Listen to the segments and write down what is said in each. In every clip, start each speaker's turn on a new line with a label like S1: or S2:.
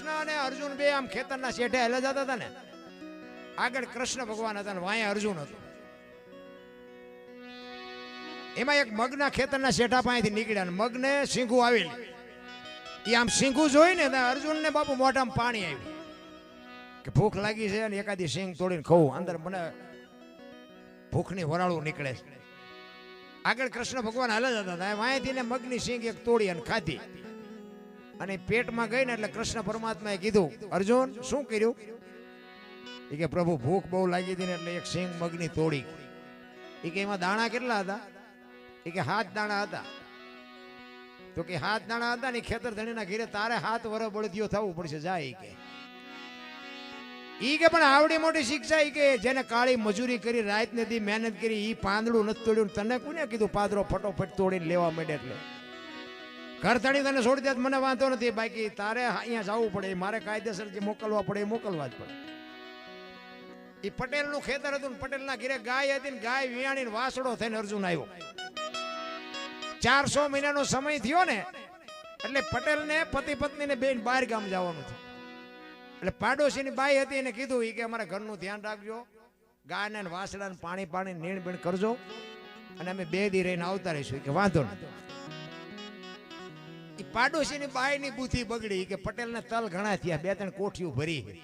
S1: કૃષ્ણ અને અર્જુન બે આમ ખેતરના શેઠે હેલા જતા હતા ને, આગળ કૃષ્ણ ભગવાન હતા ને વાંહે અર્જુન હતો. એમાં એક મગના ખેતરના શેઠા પાસેથી નીકળ્યા ને મગને સિંગું આવેલી. એ આમ સિંગું જોઈને અર્જુન ને બાપુ મોઢામાં પાણી આવ્યું કે ભૂખ લાગી છે અને એકાદી સિંગ તોડીને ખાવું. અંદર મને ભૂખની વરાળું નીકળે છે. આગળ કૃષ્ણ ભગવાન હાલ જતા હતા, વાંહેથી ને મગની સિંગ એક તોડી અને ખાધી અને પેટમાં ગઈ ને એટલે કૃષ્ણ પરમાત્માએ કીધું, અર્જુન શું કર્યું? એ કે પ્રભુ ભૂખ બહુ લાગી હતી ને એટલે એક સિંગ મગની તોડી. એ કે એમાં દાણા કેટલા હતા? એ કે 7 દાણા હતા. તો કે 7 દાણા હતા ને ખેતર ધણીના ઘેરે તારે 7 વર્ષ બળદિયો થવું પડશે જાય. કે ઈ કે પણ આવડી મોટી શિક્ષા ઈ કે જેને કાળી મજૂરી કરી રાત ને દી મહેનત કરી ઈ પાંદડું નથી તોડ્યું, તને કોને કીધું પાદરો ફટોફટ તોડીને લેવા માંડે? એટલે ઘર ધણી તને છોડી દે મને વાંધો નથી, બાકી તારે અહીંયા જવું પડે, મારે કાયદેસર જે મોકલવા પડે એ મોકલવા જ પડે. એ પટેલનું ખેતર હતું ને પટેલના ઘરે ગાય હતી ને ગાય વિયાણીને વાસડો થઈને અર્જુન આવ્યો. 400 મહિનાનો સમય થયો ને એટલે પટેલને પતિ પત્નીને બેન બહાર ગામ જવાનું છે. એટલે પાડોશીની બાઈ હતી એને કીધું ઈ કે અમારા ઘરનું ધ્યાન રાખજો, ગાયને વાસડાને પાણી નીણ બીણ કરજો અને અમે 2 દી રહીને આવતા રહીશું. કે વાંધો નહીં. એ પાડોશીની બાઈની બુદ્ધિ બગડી કે પટેલને તલ ઘણા થયા, 2-3 કોઠીઓ ભરી.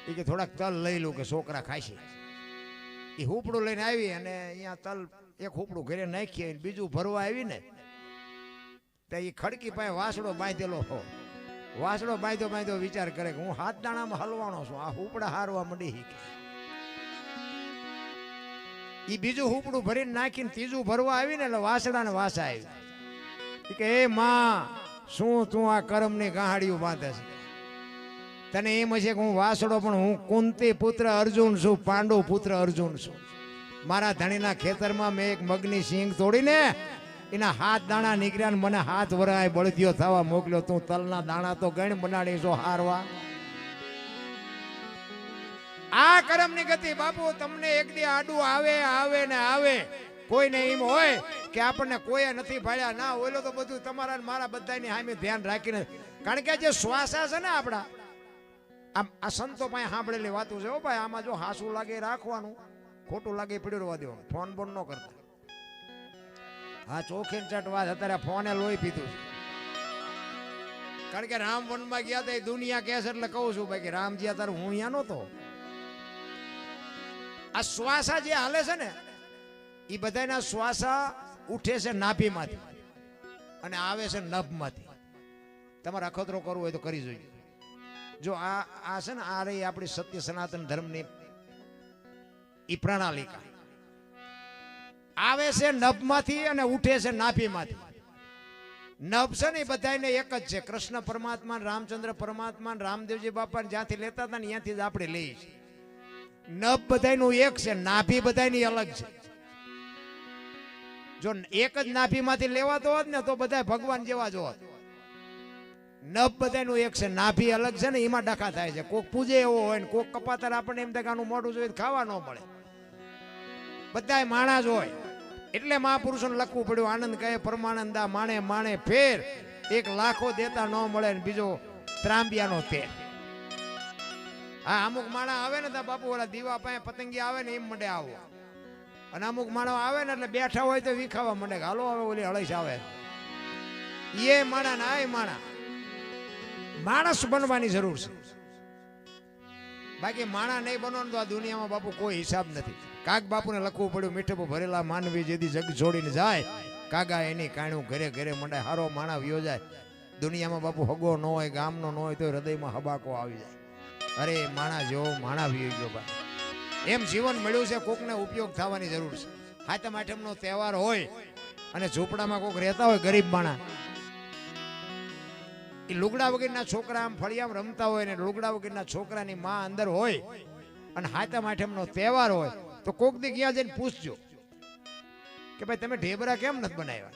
S1: એ કે થોડાક તલ લઈ લઉં કે છોકરા ખાશે. એ હુપડું લઈને આવી અને અહીંયા તલ એક હુપડું ઘરે નાખીએ, બીજું ભરવા આવી ને તો એ ખડકી પાસે વાસડો બાંધેલો હો. વાસડો બાંધ્યો વિચાર કરે કે હું 7 દાણામાં હલવાનો છું, આ હુપડા હારવા માંડી. એ બીજું હુપડું ભરીને નાખીને ત્રીજું ભરવા આવી ને એટલે વાસડાને વાસા આવી. કે એ માં શું તું આ કરમની ગાહડીઓ બાંધે છે? તને એમ હશે કે હું વાસડો પણ હું કુંતી પુત્ર અર્જુન છું, પાંડુ પુત્ર અર્જુન છું. મારા ધણીના ખેતરમાં મેં એક મગની સિંગ તોડીને એના 7 દાણા નીકળ્યા ને મને 7 વર્ષ બળદિયો થવા મોકલ્યો. તું તલના દાણા તો ગણ બનાડી છો હારવા. આ કરમની ગતિ બાપુ તમને એક દી આડું આવે ને આવે. કોઈને એમ હોય કે આપણને કોઈ નથી ભાડ્યા, ના ઓલો તો બધું તમારા મારા બધાની સામે ધ્યાન રાખીને. કારણ કે જે શ્વાસા છે ને આપણા આમ આ સંતો પાસે સાંભળેલી વાતો છે. હો ભાઈ આમાં જો હાસું લાગે રાખવાનું, ખોટું લાગે પડ્યું રહેવા દેવાનું, ફોન બોન ન કરતા. હા ચોખી ચટ વાત, અત્યારે ફોને લોહી પીધું. કારણ કે રામ વનમાં ગયા હતા દુનિયા કહે છે એટલે કહું છું ભાઈ રામજી અત્યારે હું અહીંયા નહોતો. આ શ્વાસા જે હાલે છે ને એ બધાના શ્વાસા ઉઠે છે નાભીમાંથી અને આવે છે નભમાંથી. તમારે અખતરો કરવો હોય તો કરી જોઈએ. જો આ છે ને આ રહી આપણી સત્ય સનાતન ધર્મની ઈ પ્રણાલિકા. આવે છે નભમાંથી અને ઉઠે છે નાભીમાંથી. નભ છે ને એ બધાને એક જ છે. કૃષ્ણ પરમાત્મા, રામચંદ્ર પરમાત્મા, રામદેવજી બાપા જ્યાંથી લેતા હતા ને ત્યાંથી જ આપણે લઈએ છીએ. નભ બધાનું એક છે, નાભી બધાની અલગ છે. જો એક જ નાભીમાંથી લેવાતો હોત ને તો બધા ભગવાન જેવા જ હોત. નભ બધાનું એક છે, નાભી અલગ છે ને એમાં ડખા થાય છે. કોક પૂજે એવો હોય ને કોક કપાતર આપણને એમ થાય આનું મોઢું જોઈએ ખાવા ન મળે. બધા માણસ હોય એટલે મહાપુરુષોને લખવું પડ્યું. આનંદ કહે પરમાનંદા માણે માણે ફેર, 1 લાખો દેતા ન મળે ને બીજો ત્રાંબિયાનો તેર. હા અમુક માણા આવે ને તો બાપુ ઓલા દીવા પાસે પતંગી આવે ને એમ મંડે આવો, અને અમુક માણો આવે ને એટલે બેઠા હોય તો વિખાવા મંડે હાલો આવે ઓલી હળીશ આવે. એ માણા ના એ માણસ બનવાની જરૂર છે. બાકી માણા નહીં બનવાનું તો આ દુનિયામાં બાપુ કોઈ હિસાબ નથી. કાગ બાપુને લખવું પડ્યું મીઠું ભરેલા માનવી જેથી જગ છોડીને જાય, કાગા એની કાણું ઘરે ઘરે મંડાય. હારો માણા વ્યો જાય. દુનિયામાં બાપુ હગો ન હોય, ગામનો ન હોય તો હૃદયમાં હબાકો આવી જાય. અરે માણા જેવો માણા વ્યો ગયો ભાઈ. એમ જીવન મળ્યું છે, કોકને ઉપયોગ થવાની જરૂર છે. સાતમ આઠમનો તહેવાર હોય અને ઝૂંપડામાં કોક રહેતા હોય ગરીબ માણા, એ લુગડા વગરના છોકરા આમ ફળિયામાં રમતા હોય ને લુગડા વગરના છોકરાની માં અંદર હોય અને સાતમ આઠમનો તહેવાર હોય તો કોક દી ગયા જઈને પૂછજો કે ભાઈ તમે ઢેબરા કેમ નથી બનાવ્યા?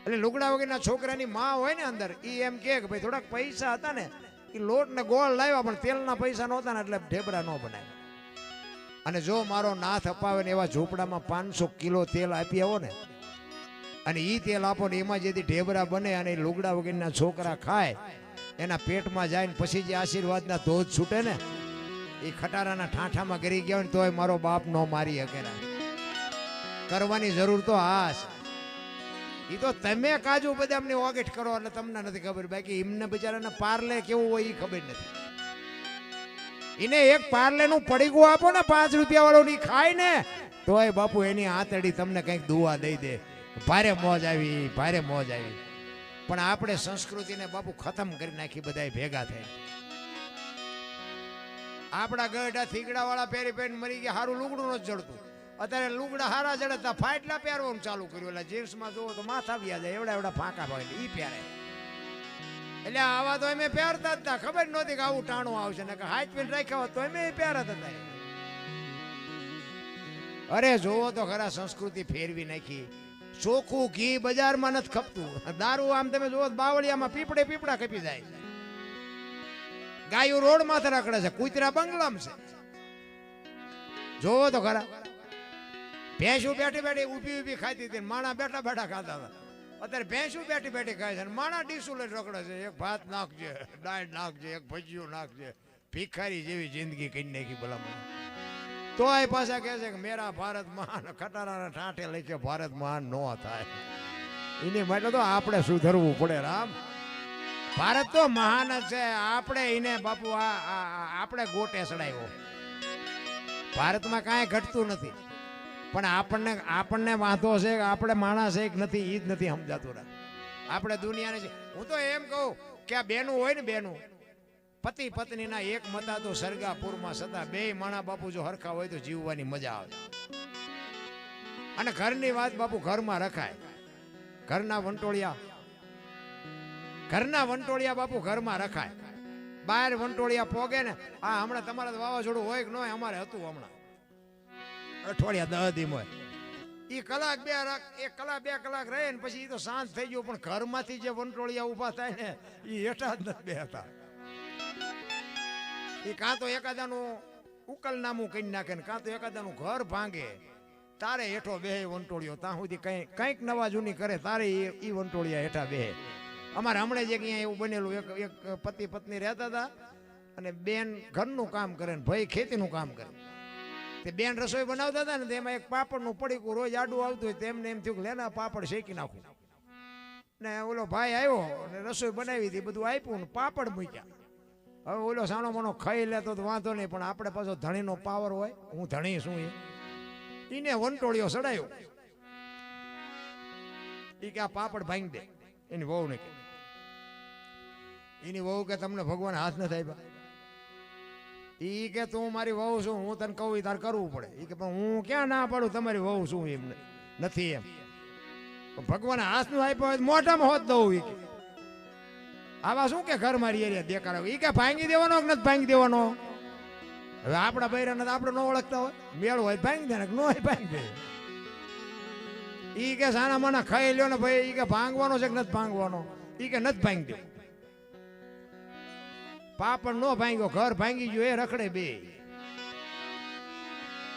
S1: એટલે લુગડા વગરના છોકરાની માં હોય ને અંદર એ એમ કે ભાઈ થોડાક પૈસા હતા ને એ લોટ ને ગોળ લાવ્યા પણ તેલના પૈસા નહોતા ને એટલે ઢેબરા ન બનાવ્યા. અને જો મારો નાથ અપાવે ને એવા ઝૂંપડામાં 500 કિલો તેલ આપી આવો ને અને ઈ તેલ આપો ને એમાં જેથી ઢેબરા બને અને લુગડા વગરના છોકરા ખાય એના પેટમાં જાય ને પછી જે આશીર્વાદના ધોધ છૂટે ને એ ખટારાના ઠાઠામાં ગરી ગયા હોય ને તોય મારો બાપ નો મારી હકેરા. કરવાની જરૂર તો આ છે. એ તો તમે કાજુ બદામની ઓગેટ કરો એટલે તમને નથી ખબર, બાકી એમને બિચારાને પાર્લે કેવું હોય એ ખબર નથી. એને એક પાર્લે નું પડીકું આપો ને 5 રૂપિયા વાળું ની ખાય ને તોય બાપુ એની આંતડી તમને કંઈક દુઆ દઈ દે, ભારે મોજ આવી, ભારે મોજ આવી. પણ આપણે સંસ્કૃતિને બાપુ ખતમ કરી નાખી બધા ભેગા થઈ. આપણા ગઢા થીગડા વાળા પહેરી પહેરીને મરી ગયા, સારું લુગડું નથી જડતું. અત્યારે લુગડા હારા જડતા ફાટલા પહેરવાનું ચાલુ કર્યું. એટલે જીન્સમાં જોવો તો માથા બી જાય, એવડા એવડા ફાંકા ભાઈ ઈ પહેરે. એટલે આવા તો અમે પહેરતા જ હતા, ખબર નહોતી કે આવું ટાણું આવશે ને હાથ પીને રાખ્યા હોત તો અમે પહેરતા હતા. અરે જોવો તો ખરા સંસ્કૃતિ ફેરવી નાખી. ચોખ્ખું ઘી બજારમાં નથી ખપતું. દારૂ આમ તમે જોવો બાવળિયામાં પીપળા કપી જાય. ગાયો રોડ માથે રખડે છે, કૂતરા બંગલામ છે. જોવો તો ખરા. ભેંસું બેઠી બેઠી ઊભી ખાતી હતી, માણા બેઠા બેઠા ખાતા હતા. અત્યારે ભેંસું બેઠી બેઠી ખાય છે, માણા ડીસું લઈને રખડે છે. એક ભાત નાખજે, દાળ નાખજે, એક ભજીયું નાખજે. ભિખારી જેવી જિંદગી કરી નાખી ભલામણ. તો એ પાછા કહે છે કે મેરા ભારત મહાન, ખટારાના ઠાઠે લખે ભારત મહાન નો થાય. એની માટે તો આપણે સુધરવું પડે રામ. ભારત તો મહાન જ છે. આપણે એને બાપુ આપણે ગોટે ચડાવ્યો. ભારતમાં કાંઈ ઘટતું નથી, પણ આપણને વાંધો છે કે આપણે માણસ એક નથી, એ જ નથી સમજાતું. આપણે દુનિયાને છે. હું તો એમ કહું કે આ બેનું હોય ને, બેનું પતિ પત્નીના એક મતા તો સરગાપુરમાં સતા બે માણા બાપુ જો હરખા હોય તો જીવવાની મજા આવે. અને ઘરની વાત બાપુ ઘરમાં રખાય. ઘરના વંટોળિયા બાપુ ઘરમાં રખાય. બહાર વંટોળિયા પોગે ને, આ હમણાં તમારે વાવાઝોડું હોય કે ન હોય, અમારે હતું હમણાં અઠવાડિયા 10 દી હોય. એ કલાક બે કલાક રહે ને પછી એ તો શાંત થઈ ગયું. પણ ઘરમાંથી જે વંટોળિયા ઉભા થાય ને એ હેઠા જ નથી બેહતા. એ કાં તો એકાદાનું ઉકલનામું કરી નાખે ને કાં તો એકાદાનું ઘર ભાંગે. તારે હેઠો બેહે વંટોળિયો. ત્યાં સુધી કંઈક નવા જૂની કરે તારે એ વંટોળિયા હેઠા બેહે. અમારે હમણાં જ અહીંયા એવું બનેલું, એક પતિ પત્ની રહેતા હતા અને બેન ઘરનું કામ કરે ને ભાઈ ખેતીનું કામ કરે. તે બેન રસોઈ બનાવતા હતા ને તેમાં એક પાપડનું પડીકું રોજ આડું આવતું હોય. તેમને એમ થયું કે લેના પાપડ શેકી નાખું. ને ઓલો ભાઈ આવ્યો અને રસોઈ બનાવી હતી, બધું આપ્યું ને પાપડ મૂક્યા. હવે ઓલો સાનો મનો ખાઈ લેતો તો વાંધો નહીં, પણ આપણે પાછો ધણીનો પાવર હોય. હું ધણી શું એને વંટોળિયો ચડાયો. એ કે આ પાપડ ભાંગી દે. એની વહુ ને કે, એની વહુ કે તમને ભગવાન હાથ નથી આપ્યા. ઈ કે તું મારી વહુ છું, હું તને કહું તાર કરવું પડે. ઈ કે પણ હું ક્યાં ના પાડું, તમારી વહુ છું એમ નથી એમ. ભગવાન હાથ નું આપ્યો હોય મોઢામાં હોત દઉં. ઈ કે આવા શું કે ઘર મારી એરિયા દેખાડો. ઈ કે ભાંગી દેવાનો કે નથી ભાંગી દેવાનો. હવે આપણા બૈરાને આપણે ન ઓળખતા હોય, મેળ હોય ભાંગી દે ને ન હોય ભાંગી દે. ઈ કે સાના માના ખાઈ લ્યો ને ભાઈ. ઈ કે ભાંગવાનો છે કે નથી ભાંગવાનો. ઈ કે નથી ભાંગી દે. પાપડ નો ભાંગ્યો, ઘર ભાંગી ગયો, એ રખડે બે.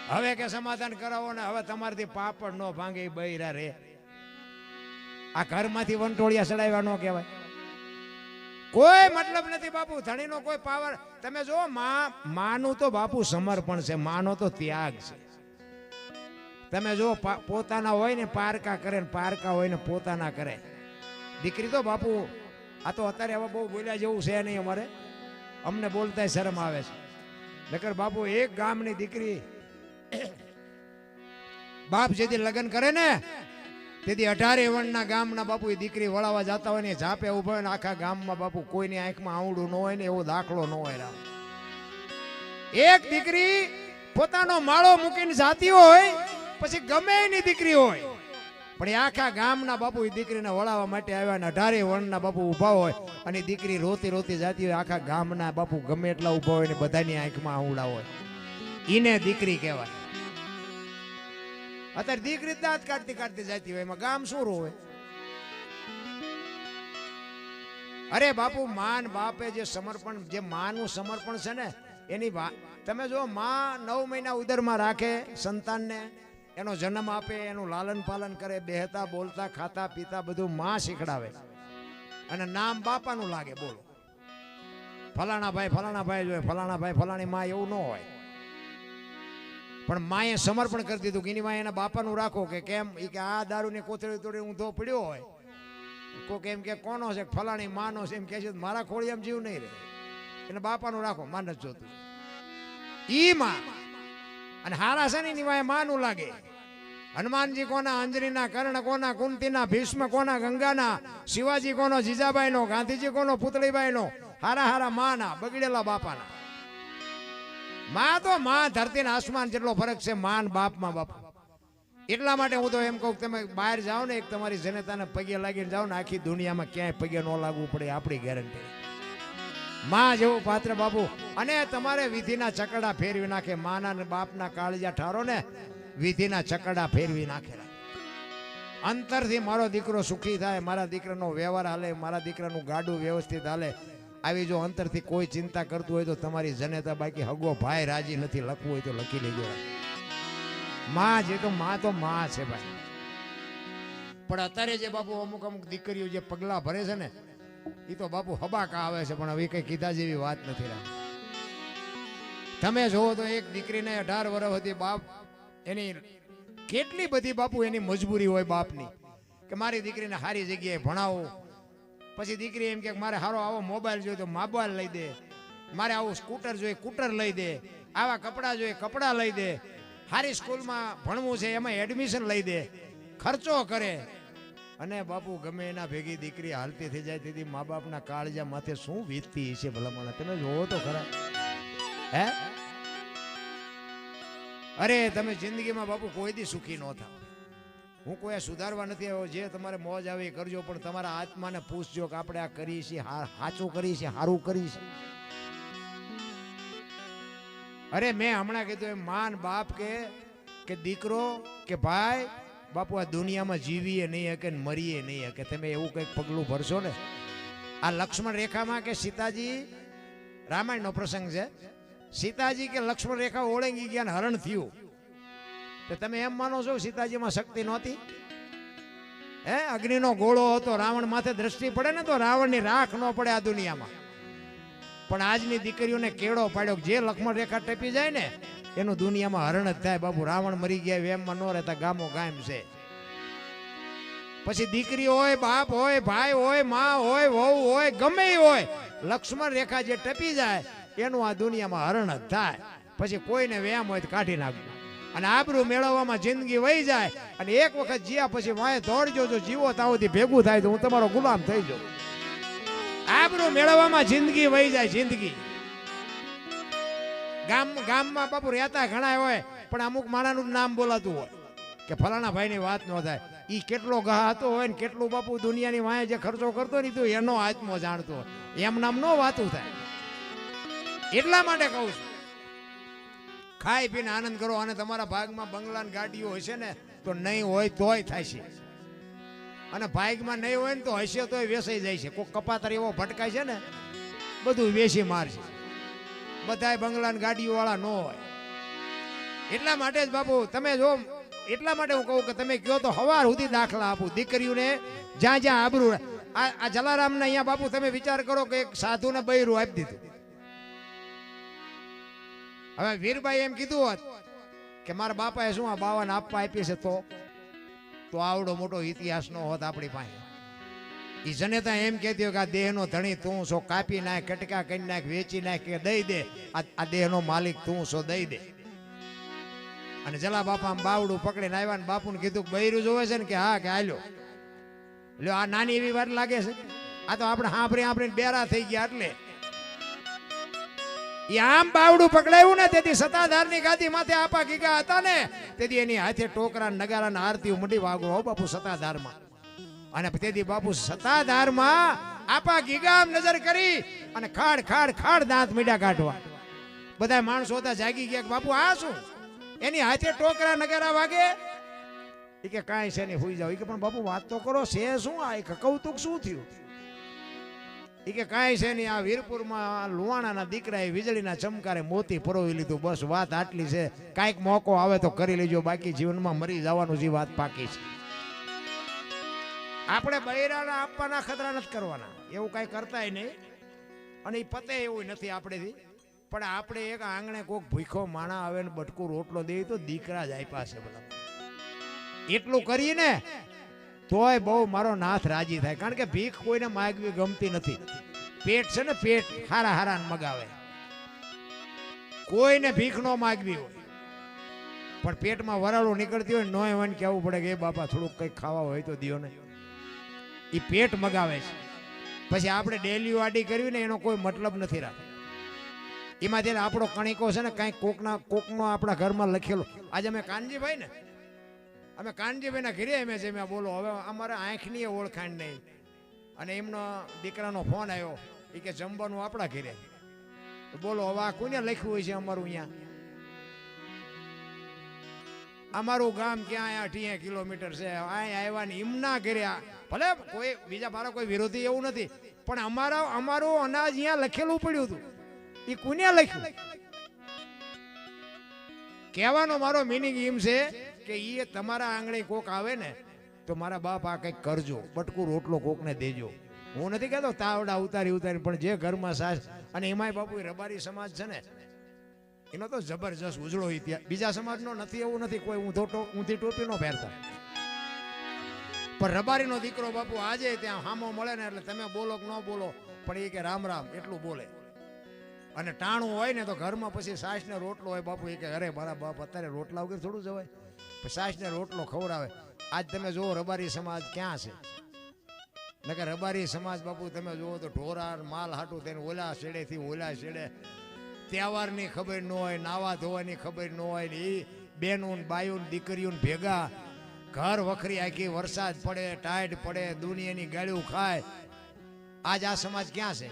S1: હવે કે સમાધાન કરાવો ને, હવે તમારાથી પાપડ નો ભાંગે બૈરા રે. આ ઘરમાંથી વંટોળિયા ચડાવ્યા ન કહેવાય. કોઈ મતલબ નથી બાપુ. ધણીનો કોઈ પાવર. તમે જો માનું તો બાપુ સમર્પણ છે, માનો તો ત્યાગ છે. તમે જો પોતાના હોય ને પારકા કરે ને પારકા હોય ને પોતાના કરે. દીકરી તો બાપુ આ તો અત્યારે હવે બહુ બોલ્યા જેવું છે નહીં. અમારે અમને બોલતા શરમ આવે છે. નકર બાપુ એક ગામની દીકરી બાપ જેથી લગ્ન કરે ને તેથી 18 વર્ષના ગામના બાપુ એ દીકરી વળાવા જતા હોય ને ઝાપે ઉભો હોય ને આખા ગામમાં બાપુ કોઈની આંખમાં આવડું ન હોય ને એવો દાખલો ન હોય. રામ એક દીકરી પોતાનો માળો મૂકીને જાતી હોય પછી ગમે એની દીકરી હોય પણ આખા ગામના બાપુ એ દીકરીને વળાવવા માટે આવ્યા ને 18 વર્ષના બાપુ ઉભા હોય અને દીકરી રોતી રોતી જાતી હોય. આખા ગામના બાપુ ગમે એટલા ઉભા હોય ને બધાની આંખમાં આવડા હોય. ઈને દીકરી કહેવાય. અત્યારે દીકરી દાંત કાઢતી જતી હોય, એમાં ગામ શું રોવે. અરે બાપુ માન બાપે જે સમર્પણ, જે માનું સમર્પણ છે ને એની તમે જો માં 9 મહિના ઉદરમાં રાખે સંતાનને, એનો જન્મ આપે, એનું લાલન પાલન કરે, બેહતા બોલતા ખાતા પીતા બધું માં શીખડાવે અને નામ બાપાનું લાગે. બોલો ફલાણા ભાઈ જોઈએ, ફલાણા ભાઈ ફલાણી માં એવું ન હોય. પણ માએ સમર્પણ કરી દીધું કે એની માં એના બાપાનું રાખો કે કેમ એ કે આ દારૂની કોથળી તોડી ઊંધો પડ્યો હોય કોક એમ કે કોનો છે ફલાણી માનો છે એમ કે છે મારા ખોળી એમ જીવ નહીં રહે, એને બાપાનું રાખો, માન જ જોતું ઈ માં. અને હારા છે ને એની વાય માનું લાગે. હનુમાનજી કોના, અંજરીના, કર્ણ કોના, કુંતીના, ભીષ્મ કોના, ગંગાના, શિવાજી કોનો, જીજાબાઈનો, ગાંધીજી કોનો, પુતળીબાઈનો, હારા હારા માના, બગડેલા બાપાના. માં તો માં, ધરતી ને આસમાન જેટલો ફરક છે માન બાપમાં. બાપ એટલા માટે હું તો એમ કહું તમે બહાર જાઓ ને એક તમારી જનતાને પગે લાગીને જાઓ ને આખી દુનિયામાં ક્યાંય પગે ન લાગવું પડે, આપણી ગેરંટી. માં જેવું પાત્ર બાપુ. અને તમારે વિધિના ચકડા ફેરવી નાખે. માના ને બાપના કાળજા ઠારો ને વિધિના ચકડા ફેરવી નાખેલા. અંતરથી મારો દીકરો સુખી થાય, મારા દીકરાનો વ્યવહાર હાલે, મારા દીકરાનું ગાડું વ્યવસ્થિત હાલે, આવી જો અંતરથી કોઈ ચિંતા કરતું હોય તો તમારી જનેતા, બાકી હગો ભાઈ રાજી નથી, લખવું હોય તો લખી લેજો. માં જે તો માં છે ભાઈ. પણ અત્યારે જે બાપુ અમુક દીકરીઓ જે પગલા ભરે છે ને એ તો બાપુ હબાકા આવે છે, પણ હવે કઈ કીધા જેવી વાત નથી રાખી. તમે જોવો તો એક દીકરીને 18 વર્ષ હતી, બાપ એની કેટલી બધી બાપુ એની મજબૂરી હોય બાપની કે મારી દીકરીને સારી જગ્યાએ ભણાવો. પછી દીકરી એમ કે મારે સારો આવો મોબાઈલ જોઈએ તો મોબાઈલ લઈ દે, મારે આવું સ્કૂટર જોઈએ સ્કૂટર લઈ દે, આવા કપડાં જોઈએ કપડાં લઈ દે, સારી સ્કૂલમાં ભણવું છે એમાં એડમિશન લઈ દે, ખર્ચો કરે. અને બાપુ ગમે એના ભેગી દીકરી હાલતી થઈ જાય તેથી મા બાપના કાળજા માથે શું વીતતી છે ભલામણ. તમે જોવો તો ખરા. હે અરે તમે જિંદગીમાં બાપુ કોઈ દી સુખી ન થાવ. હું કોઈ સુધારવા નથી આવ્યો, જે તમારે મોજ આવે એ કરજો, પણ તમારા આત્માને પૂછજો કે આપણે આ કરીએ છીએ સાચું કરીએ છીએ, સારું કરીએ છીએ. અરે મેં હમણાં કીધું એમ માન બાપ કે દીકરો કે ભાઈ બાપુ આ દુનિયામાં જીવીએ નહીં હકે ને મરીએ નહીં હકે. તમે એવું કંઈક પગલું ભરશો ને. આ લક્ષ્મણ રેખામાં કે સીતાજી, રામાયણનો પ્રસંગ છે, સીતાજી કે લક્ષ્મણ રેખા ઓળંગી ગયા ને હરણ થયું, તો તમે એમ માનો છો સીતાજીમાં શક્તિ નહોતી? હે અગ્નિનો ગોળો હતો, રાવણ માથે દ્રષ્ટિ પડે ને તો રાવણની રાખ ન પડે આ દુનિયામાં. પણ આજની દીકરીઓને કેળો પાડ્યો, જે લક્ષ્મણ રેખા ટપી જાય ને એનું દુનિયામાં હરણ જ થાય બાપુ. રાવણ મરી ગયા એમમાં ન રહેતા ગામો ગામ છે. પછી દીકરી હોય, બાપ હોય, ભાઈ હોય, માં હોય, વહુ હોય, ગમે હોય, લક્ષ્મણ રેખા જે ટપી જાય એનું આ દુનિયામાં હરણ જ થાય. પછી કોઈને વ્યામ હોય તો કાઢી નાખવું અને આબરૂ મેળવવામાં જિંદગી વહી જાય. અને એક વખત જીયા પછી વાય દોડજો, જો જીવો તાવથી ભેગું થાય તો હું તમારો ગુલામ થઈ જાઉં. આબરૂ મેળવવામાં જિંદગી વહી જાય. જિંદગી ગામમાં બાપુ રહેતા ઘણા હોય, પણ અમુક માણાનું નામ બોલાતું હોય કે ફલાણા ભાઈની વાત ન થાય. ઈ કેટલો ગા હતો હોય ને કેટલું બાપુ દુનિયાની વાય જે ખર્ચો કરતો નહીં તો એનો આત્મો જાણતો હોય, એમ નામ નો વાતું થાય. એટલા માટે કહું છું ખાઈ પીને આનંદ કરો. અને તમારા ભાગમાં બંગલા ગાડીઓ હશે ને તો નહીં હોય તોય થાય છે, અને ભાગમાં નહીં હોય ને તો હશે તોય વેસાઈ જાય છે. કોઈ કપાતર એવો ભટકાય છે ને બધું વેસી મારશે. બધાય બંગલા ગાડીઓ વાળા ન હોય. એટલા માટે જ બાપુ તમે જો, એટલા માટે હું કહું કે તમે કહો તો હવાર સુધી દાખલા આપું દીકરીઓને જ્યાં જ્યાં આબરૂ. આ જલારામને અહીંયા બાપુ તમે વિચાર કરો કે એક સાધુને બૈરું આપી દીધું. હવે વીરબાઈ એમ કીધું હોત કે મારા બાપાએ શું આ બાવાને આપવા આપી છે તો આવડો મોટો ઇતિહાસ નો હોત આપણી પાસે. ઈ જનેતા એમ કહેતી હોય કે આ દેહનો ધણી તું છો, કાપી નાખ, કટકા કરી નાખ, વેચી નાખ કે દઈ દે, આ દેહનો માલિક તું છો, દઈ દે. અને જલા બાપા આમ બાવડું પકડીને આવ્યા ને બાપુને કીધું બૈરું જોવે છે ને કે હા કે હાલ્યો લ્યો. આ નાની એવી વાત લાગે છે? આ તો આપણે સાંભળીને બેરા થઈ ગયા. એટલે આમ બાવડું પકડાયું ને તેથી સત્તાધારની ગાદી માથે આપા ગીગા હતા ને તેથી એની હાથે ટોકરા નગારા આરતી મંડી વાગો હો બાપુ સત્તાધારમાં. અને તેથી બાપુ સત્તાધારમાં આપા ગીગા નજર કરી અને ખાડ ખાડ ખાડ દાંત મીડા કાઢવા. બધા માણસો હતા જાગી ગયા કે બાપુ આ શું? એની હાથે ટોકરા નગારા વાગે. એ કે કાંઈ છે નહીં, હુઈ જાવ. એ કે પણ બાપુ વાત તો કરો, છે શું આ? કૌતુક શું થયું? એ કે કાંઈ છે નહીં, આ વીરપુરમાં લુવાણાના દીકરાએ વીજળીના ચમકારે મોતી પરોવી લીધું, બસ વાત આટલી છે. કાંઈક મોકો આવે તો કરી લેજો, બાકી જીવનમાં મરી જવાનું જે વાત પાકી છે. આપણે બૈરાના આપવાના ખતરા નથી કરવાના, એવું કાંઈ કરતાય નહીં. અને એ પતે એવું નથી આપણેથી. પણ આપણે એક આંગણે કોક ભૂખો માણા આવે ને બટકું રોટલો દે તો દીકરા જ આપ્યા છે બધા. એટલું કરીને તોય બહુ મારો નાથ રાજી થાય. કારણ કે ભીખ કોઈને માગવી ગમતી નથી. પેટ છે ને પેટ હારા હારા મગાવે. કોઈને ભીખ ન માગવી હોય પણ પેટમાં વરાળું નીકળતી હોય નોય હોય કહેવું પડે કે એ બાપા થોડુંક કંઈક ખાવા હોય તો દિયો ને. એ પેટ મગાવે છે. પછી આપણે ડેલી વાડી કરવી ને એનો કોઈ મતલબ નથી રાખતો. એમાંથી આપણો કણિકો છે ને કાંઈક કોકનો આપણા ઘરમાં લખેલો. આજે અમે કાનજીભાઈ ને અમે કાનજીભાઈના ઘરે અમે છે મેં બોલો હવે અમારે આંખની ઓળખાણ નહીં. અને એમનો દીકરાનો ફોન આવ્યો એ કે જમવાનું આપણા ઘરે. બોલો હવે આ કોને લખ્યું હોય છે અમારું અહીંયા? અમારું ગામ ક્યાં 80 કિલોમીટર છે. અહીંયા આવ્યા ને એમના ઘરે ભલે કોઈ બીજા મારા કોઈ વિરોધી એવું નથી પણ અમારું અનાજ અહીંયા લખેલું પડ્યું હતું. એ કોને લખ્યું? કહેવાનો મારો મિનિંગ એમ છે કે એ તમારા આંગણે કોક આવે ને તો મારા બાપ આ કંઈક કરજો, બટકું રોટલો કોકને દેજો. હું નથી કહેતો તાવડા ઉતારી પણ જે ઘરમાં સાસ. અને એમાંય બાપુ રબારી સમાજ છે ને એનો તો જબરજસ્ત ઉજળો ઇતિહાસ. બીજા સમાજનો નથી એવું નથી. કોઈ ઊંધી ટોપી નો પહેરતા પણ રબારીનો દીકરો બાપુ આજે ત્યાં હામો મળે ને એટલે તમે બોલો કે ન બોલો પણ એ કે રામ રામ એટલું બોલે. અને ટાણું હોય ને તો ઘરમાં પછી સાસ ને રોટલો હોય બાપુ. એ કે અરે મારા બાપ અત્યારે રોટલા વગર થોડું જવાય. પછી સાસ ને રોટલો ખવડાવે. આજ તમે જુઓ રબારી સમાજ ક્યાં છે? નકર રબારી સમાજ બાપુ તમે જુઓ તો ઢોરાર માલ હાટું થઈને ઓલા શેડેથી ઓલા શેડે. તહેવારની ખબર ન હોય, નાવા ધોવાની ખબર ન હોય. એ બેનું બાયું દીકરીઓ ભેગા ઘર વખરી આખી વરસાદ પડે ટાઈડ પડે દુનિયાની ગાળ્યું ખાય. આજ આ સમાજ ક્યાં છે?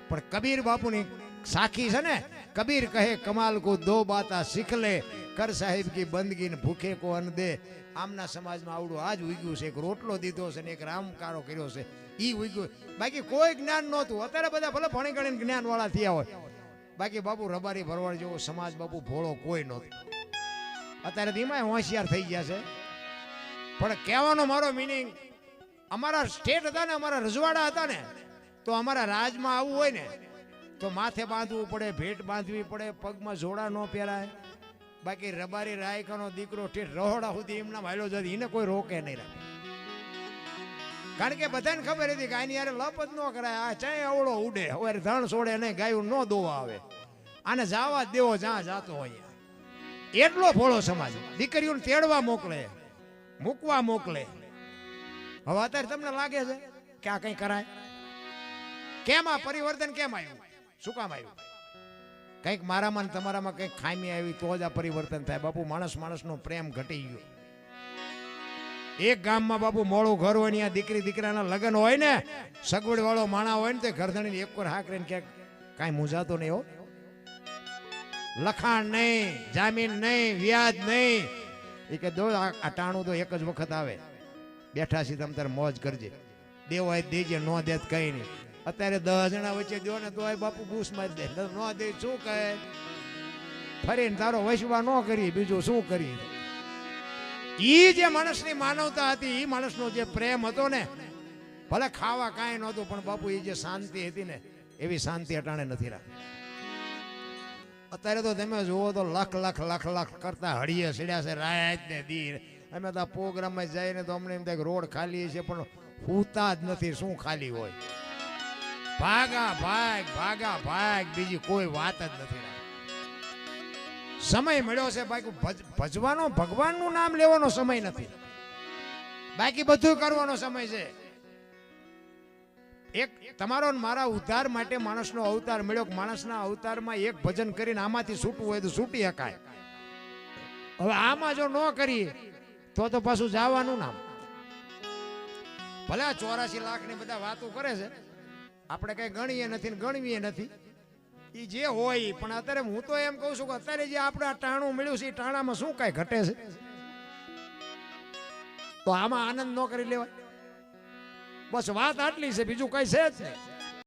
S1: પણ કબીર બાપુની સાખી છે ને. કબીર કહે કમાલ કો દો બાતા શીખ લે, કર સાહેબ કી બંદગી ને ભૂખે કો અન્ન દે. આમના સમાજમાં આવડું આજ ઉગ્યું છે. એક રોટલો દીધો છે ને એક રામકારો કર્યો છે. ઈ ઉગ્યું. બાકી કોઈ જ્ઞાન નહોતું. અત્યારે બધા ભલે ભણી ગણીને જ્ઞાન વાળા થયા હોય. બાકી બાપુ રબારી ભરવાડ જેવો સમાજ બાપુ ભોળો કોઈ નહોતો. અત્યારે ધીમા હોશિયાર થઈ ગયા છે. પણ કહેવાનો મારો મિનિંગ અમારા સ્ટેટ હતા ને અમારા રજવાડા હતા ને તો અમારા રાજમાં આવવું હોય ને તો માથે બાંધવું પડે, ભેટ બાંધવી પડે, પગમાં જોડા ન પહેરાય. બાકી રબારી રાયકાનો દીકરો ઠેઠ રહોડા સુધી એમના હાલ્યો જતી એને કોઈ રોકે નહીં રાખે. કારણ કે બધાને ખબર હતી કે આની યાર લપ જ ન કરાય. આ ચાય અવળો ઉડે હવે ધણ છોડે નહીં, ગાયું ન દોવા આવે. આને જવા દેવો જ્યાં જાતો હોય. એટલો ભોળો સમાજ. દીકરીઓને તેડવા મોકલે, મૂકવા મોકલે. હવે અત્યારે તમને લાગે છે કે આ કઈ કરાય? કેમ આ પરિવર્તન કેમ આવ્યું? શું કામ આવ્યું? કંઈક મારામાં તમારામાં કંઈક ખામી આવી તો જ આ પરિવર્તન થાય. બાપુ માણસનો પ્રેમ ઘટી ગયો. એક ગામમાં બાપુ મોડું ઘર હોય ને દીકરી દીકરાના લગ્ન હોય ને સગવડ વાળો માણા હોય ને તે ઘરધણી એક વાર હાક રહીને ક્યાંક કાંઈ મૂંઝાતો નહીં હો. લખાણ નહીં, જામીન નહીં, વ્યાજ નહીં. એ કે દો આ ટાણું તો એક જ વખત આવે. બેઠા છીએ તમે તારે મોજ કરજે. દેવો હોય દેજે, ન દે કઈ નહીં. અત્યારે 10 જણા વચ્ચે દો ને તો બાપુ બૂસ મારી દે. ન દે શું કહે? ફરીને તારો વૈશ્વા ન કરી બીજું શું કરી? ઈ જે માણસની માનવતા હતી, ઈ માણસનો જે પ્રેમ હતો ને, ભલે ખાવા કાંઈ નહોતું પણ બાપુ એ જે શાંતિ હતી ને એવી શાંતિ અટાણે નથી રાખી. અત્યારે તો તમે જુઓ તો લાખ કરતા હળીએ સીડ્યા છે રાત ને દી. અમે તો પ્રોગ્રામમાં જઈને તો અમને એમ થાય રોડ ખાલી છે પણ પૂતા જ નથી. શું ખાલી હોય? ભાગા ભાગ બીજી કોઈ વાત જ નથી. સમય મળ્યો છે બાકી ભજવાનો ભગવાનનું નામ લેવાનો સમય નથી. બાકી બધું કરવાનો સમય છે. એક તમારો મારા ઉદ્ધાર માટે માણસનો અવતાર મળ્યો. માણસના અવતારમાં એક ભજન કરીને આમાંથી છૂટવું હોય તો છૂટી શકાય. હવે આમાં જો ન કરીએ તો પાછું જવાનું નામ. ભલે 84 લાખ ની બધા વાતો કરે છે. આપણે કઈ ગણીએ નથી ને ગણવીએ નથી. એ જે હોય પણ અત્યારે હું તો એમ કહું છું કે અત્યારે જે આપણે આ ટાણું મળ્યું છે એ ટાણામાં શું કઈ ઘટે છે? તો આમાં આનંદ ન કરી લેવાય? બસ વાત આટલી છે, બીજું કઈ છે જ નહીં.